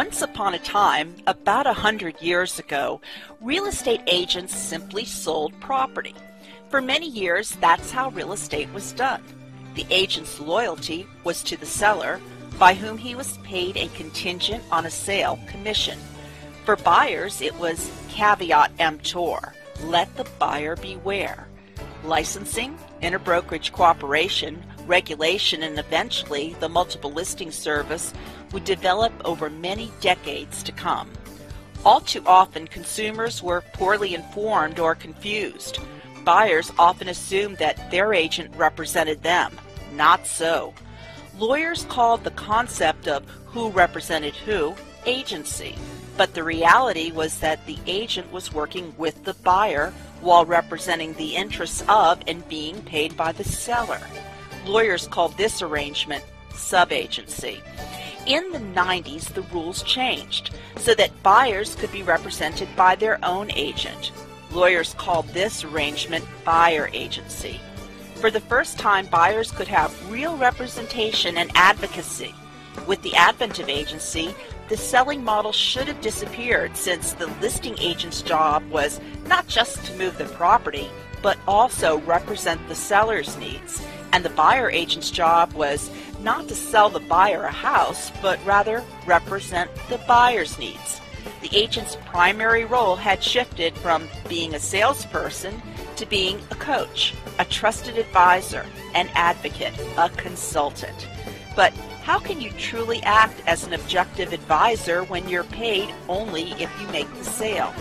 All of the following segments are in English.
Once upon a time, about 100 years ago, real estate agents simply sold property. For many years, that's how real estate was done. The agent's loyalty was to the seller, by whom he was paid a contingent on a sale commission. For buyers, it was caveat emptor, let the buyer beware. Licensing, interbrokerage cooperation, regulation, and eventually the multiple listing service would develop over many decades to come. All too often, consumers were poorly informed or confused. Buyers often assumed that their agent represented them. Not so. Lawyers called the concept of who represented who agency, but the reality was that the agent was working with the buyer while representing the interests of and being paid by the seller. Lawyers called this arrangement subagency. In the 90s, the rules changed so that buyers could be represented by their own agent. Lawyers called this arrangement buyer agency. For the first time, buyers could have real representation and advocacy. With the advent of agency, the selling model should have disappeared, since the listing agent's job was not just to move the property, but also represent the seller's needs. And the buyer agent's job was not to sell the buyer a house, but rather represent the buyer's needs. The agent's primary role had shifted from being a salesperson to being a coach, a trusted advisor, an advocate, a consultant. But how can you truly act as an objective advisor when you're paid only if you make the sale?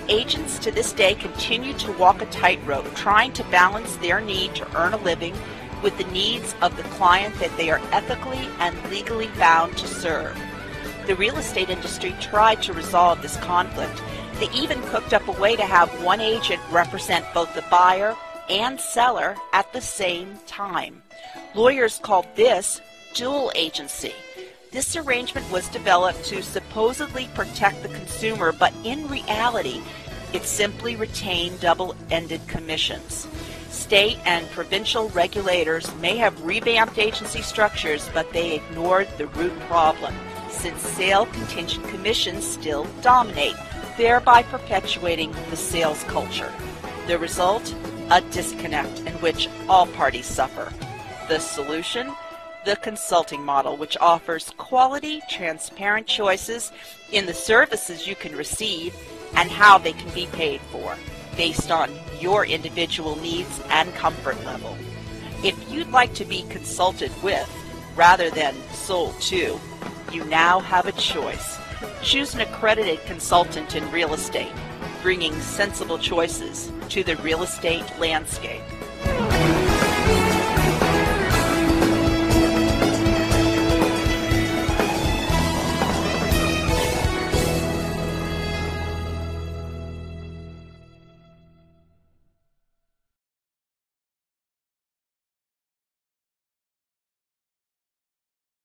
Agents to this day continue to walk a tightrope, trying to balance their need to earn a living with the needs of the client that they are ethically and legally bound to serve. The real estate industry tried to resolve this conflict. They even cooked up a way to have one agent represent both the buyer and seller at the same time. Lawyers called this dual agency. This arrangement was developed to supposedly protect the consumer, but in reality, it simply retained double-ended commissions. State and provincial regulators may have revamped agency structures, but they ignored the root problem, since sale contingent commissions still dominate, thereby perpetuating the sales culture. The result? A disconnect in which all parties suffer. The solution? The consulting model, which offers quality, transparent choices in the services you can receive and how they can be paid for, based on your individual needs and comfort level. If you'd like to be consulted with rather than sold to, you now have a choice. Choose an accredited consultant in real estate, bringing sensible choices to the real estate landscape.